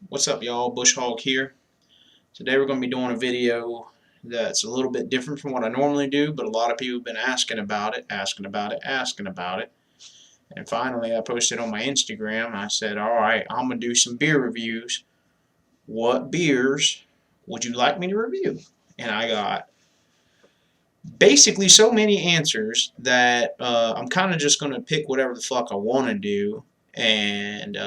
What's up, y'all? Busch Hawg here. Today we're going to be doing a video that's a little bit different from what I normally do, but a lot of people have been asking about it. And finally I posted on my Instagram. I said, alright, I'm going to do some beer reviews. What beers would you like me to review? And I got basically so many answers that I'm kind of just going to pick whatever the fuck I want to do and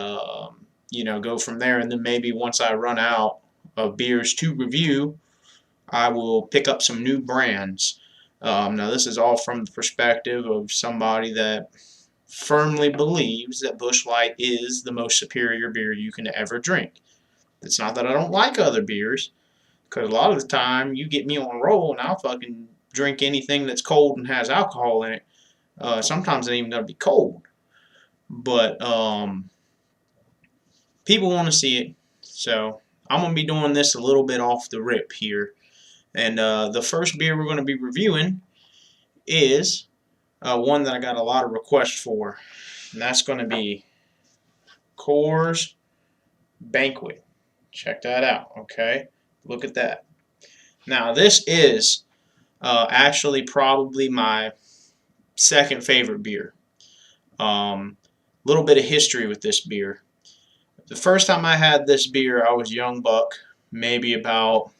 go from there. And then maybe once I run out of beers to review, I will pick up some new brands. Now this is all from the perspective of somebody that firmly believes that Busch Light is the most superior beer you can ever drink. It's not that I don't like other beers, because a lot of the time you get me on a roll and I'll fucking drink anything that's cold and has alcohol in it. Sometimes it ain't even gonna be cold. But people want to see it, so I'm going to be doing this a little bit off the rip here. And the first beer we're going to be reviewing is one that I got a lot of requests for, and that's going to be Coors Banquet. Check that out, okay? Look at that. Now this is actually probably my second favorite beer. Little bit of history with this beer. The first time I had this beer, I was young buck, maybe about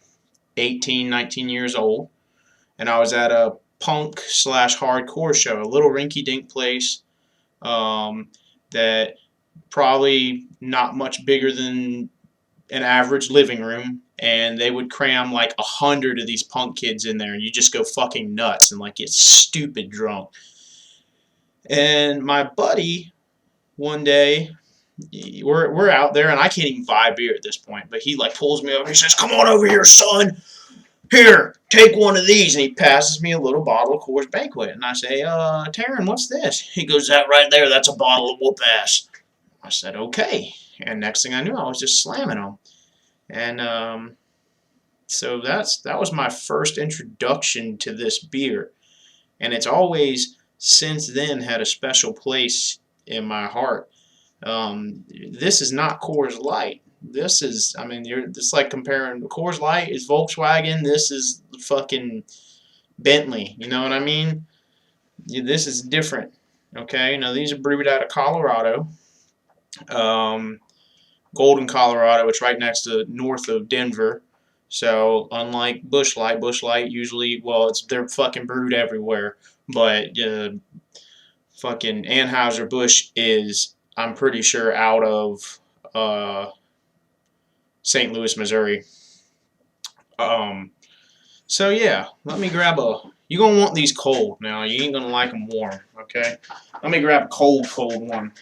18, 19 years old, and I was at a punk slash hardcore show, a little rinky-dink place that probably not much bigger than an average living room, and they would cram like 100 of these punk kids in there, and you just go fucking nuts and like get stupid drunk. And my buddy, one day, we're out there, and I can't even buy beer at this point, but he like pulls me over. He says, "Come on over here, son. Here, take one of these." And he passes me a little bottle of Coors Banquet. And I say, Taryn, what's this? He goes, "That right there, that's a bottle of whoop ass." I said, okay. And next thing I knew, I was just slamming them. And so that was my first introduction to this beer. And it's always since then had a special place in my heart. This is not Coors Light. This is, I mean, it's like comparing Coors Light is Volkswagen. This is fucking Bentley. You know what I mean? This is different. Okay, now these are brewed out of Colorado, Golden, Colorado. It's right next to north of Denver. So unlike Busch Light usually, well, they're fucking brewed everywhere. But fucking Anheuser-Busch is, I'm pretty sure, out of St. Louis, Missouri. So yeah, let me grab you're going to want these cold now. You ain't going to like them warm, okay? Let me grab a cold one.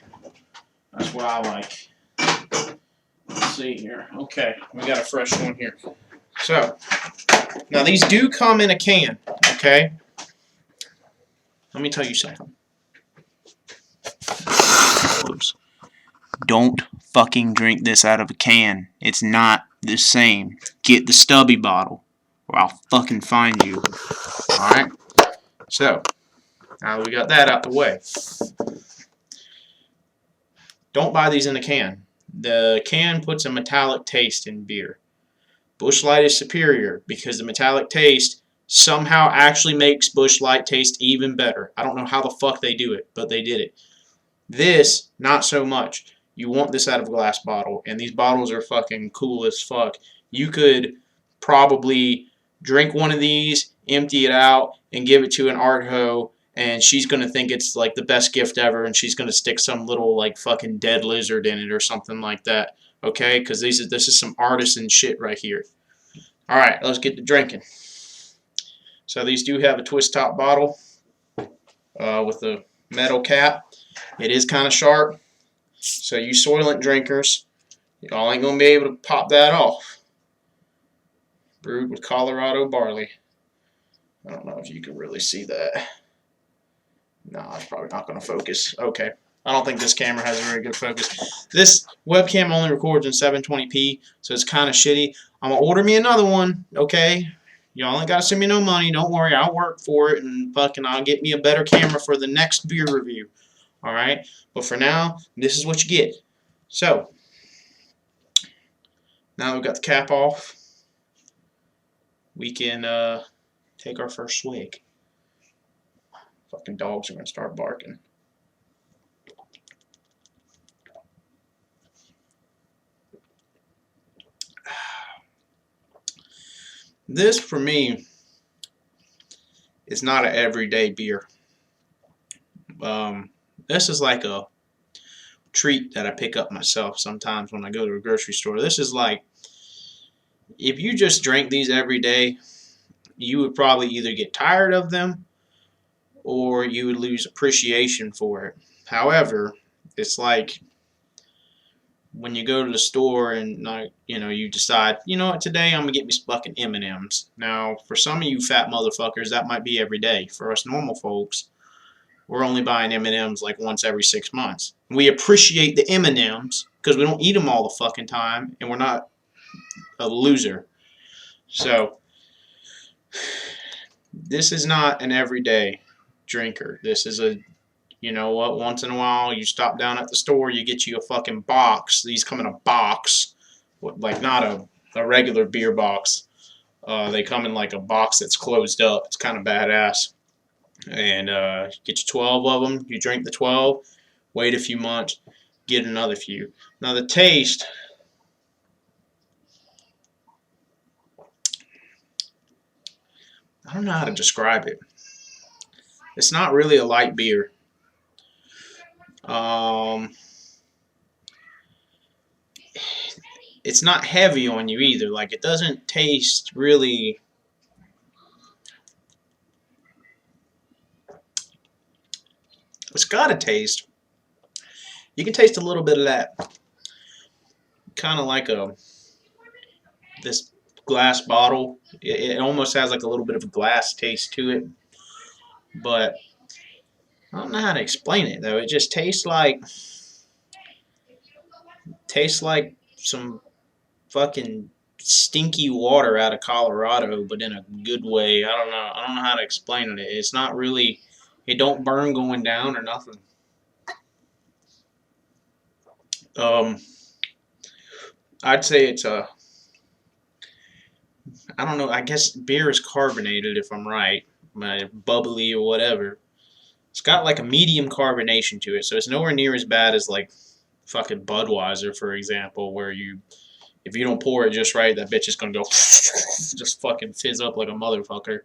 That's what I like. Let's see here. Okay, we got a fresh one here. So, now these do come in a can, okay? Let me tell you something. Don't fucking drink this out of a can. It's not the same. Get the stubby bottle, or I'll fucking find you. Alright? So, now that we got that out the way, don't buy these in a can. The can puts a metallic taste in beer. Busch Light is superior because the metallic taste somehow actually makes Busch Light taste even better. I don't know how the fuck they do it, but they did it. This, not so much. You want this out of a glass bottle, and these bottles are fucking cool as fuck. You could probably drink one of these, empty it out, and give it to an art hoe, and she's going to think it's like the best gift ever, and she's going to stick some little like fucking dead lizard in it or something like that. Okay? Because this is some artisan shit right here. Alright, let's get to drinking. So these do have a twist top bottle with a metal cap. It is kind of sharp. So you Soylent drinkers, y'all ain't going to be able to pop that off. Brewed with Colorado barley. I don't know if you can really see that. No, it's probably not going to focus. Okay. I don't think this camera has a very good focus. This webcam only records in 720p, so it's kind of shitty. I'm going to order me another one, okay? Y'all ain't got to send me no money. Don't worry. I'll work for it, and fucking I'll get me a better camera for the next beer review. Alright? But for now, this is what you get. So, Now we've got the cap off, we can take our first swig. Fucking dogs are gonna start barking. This, for me, is not an everyday beer. This is like a treat that I pick up myself sometimes when I go to a grocery store. This is like, if you just drank these every day, you would probably either get tired of them or you would lose appreciation for it. However, it's like when you go to the store and you decide, you know what, today I'm gonna get me some fucking M&Ms. Now, for some of you fat motherfuckers, that might be every day. For us normal folks, we're only buying M&Ms like once every 6 months. We appreciate the M&Ms because we don't eat them all the fucking time, and we're not a loser. So, this is not an everyday drinker. This is a, you know what, once in a while you stop down at the store, you get you a fucking box. These come in a box, like not a regular beer box. They come in like a box that's closed up. It's kind of badass. And get you 12 of them. You drink the 12, wait a few months, get another few. Now the taste, I don't know how to describe it. It's not really a light beer. It's not heavy on you either. Like, it doesn't taste really. It's got a taste. You can taste a little bit of that. Kind of like this glass bottle. It almost has like a little bit of a glass taste to it. But I don't know how to explain it though. It just tastes like some fucking stinky water out of Colorado, but in a good way. I don't know. I don't know how to explain it. It's not really. It don't burn going down or nothing. I'd say it's a. I don't know. I guess beer is carbonated if I'm right, bubbly or whatever. It's got like a medium carbonation to it, so it's nowhere near as bad as like fucking Budweiser, for example, where if you don't pour it just right, that bitch is gonna go just fucking fizz up like a motherfucker,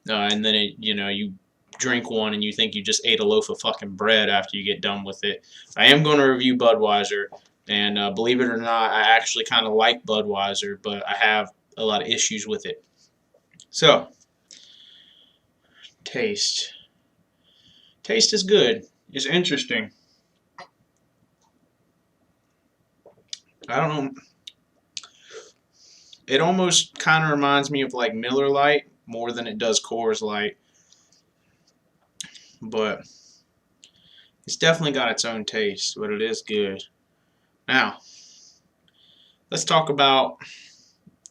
and then you drink one and you think you just ate a loaf of fucking bread after you get done with it. I am going to review Budweiser, and believe it or not, I actually kind of like Budweiser, but I have a lot of issues with it. So, taste. Taste is good. It's interesting. I don't know. It almost kind of reminds me of like Miller Lite more than it does Coors Light. But it's definitely got its own taste, but it is good. Now, let's talk about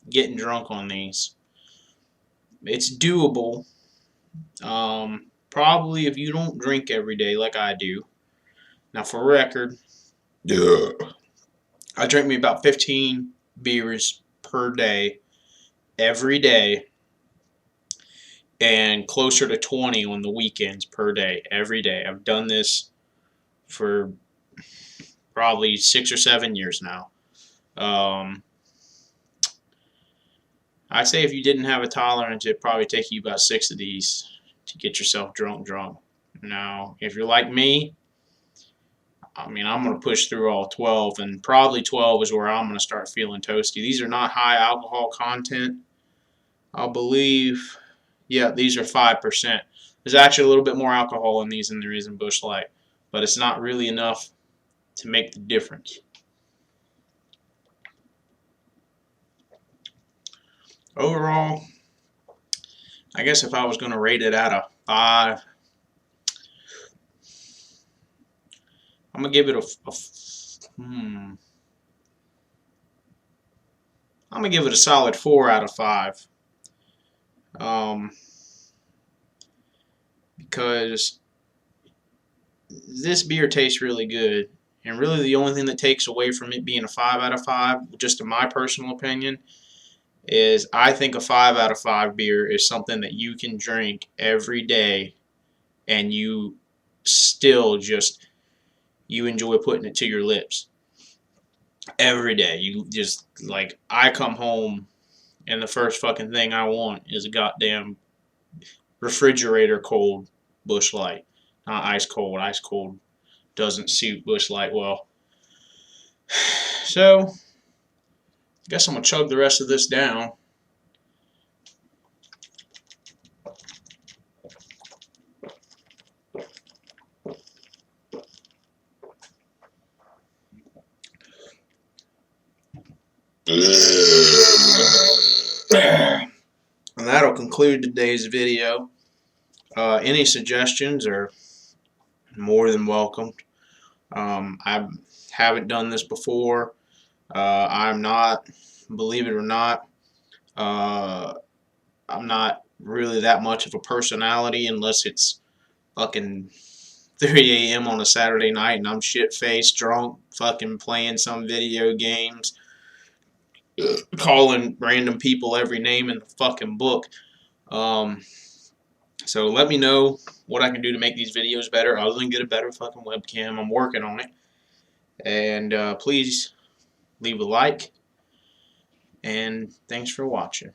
getting drunk on these. It's doable. Probably if you don't drink every day like I do. Now, for record, I drink me about 15 beers per day, every day, and closer to 20 on the weekends per day, every day. I've done this for probably 6 or 7 years now. I'd say if you didn't have a tolerance, it'd probably take you about 6 of these to get yourself drunk. Now, if you're like me, I mean, I'm going to push through all 12, and probably 12 is where I'm going to start feeling toasty. These are not high alcohol content. I believe, yeah, these are 5%. There's actually a little bit more alcohol in these than there is in Busch Light, but it's not really enough to make the difference. Overall, I guess if I was going to rate it out of 5, I'm going to give it I'm going to give it a solid 4 out of 5. Because this beer tastes really good, And really the only thing that takes away from it being a 5 out of 5, just in my personal opinion, is I think a 5 out of 5 beer is something that you can drink every day and you still just, you enjoy putting it to your lips every day. You just, like, I come home and the first fucking thing I want is a goddamn refrigerator cold Busch Light. Not ice cold. Ice cold doesn't suit Busch Light well. So, I guess I'm going to chug the rest of this down. And that'll conclude today's video. Any suggestions are more than welcomed. I haven't done this before. I'm not, believe it or not, I'm not really that much of a personality unless it's fucking 3 a.m. on a Saturday night and I'm shit-faced, drunk, fucking playing some video games, calling random people every name in the fucking book. So let me know what I can do to make these videos better, other than get a better fucking webcam. I'm working on it. And please leave a like. And thanks for watching.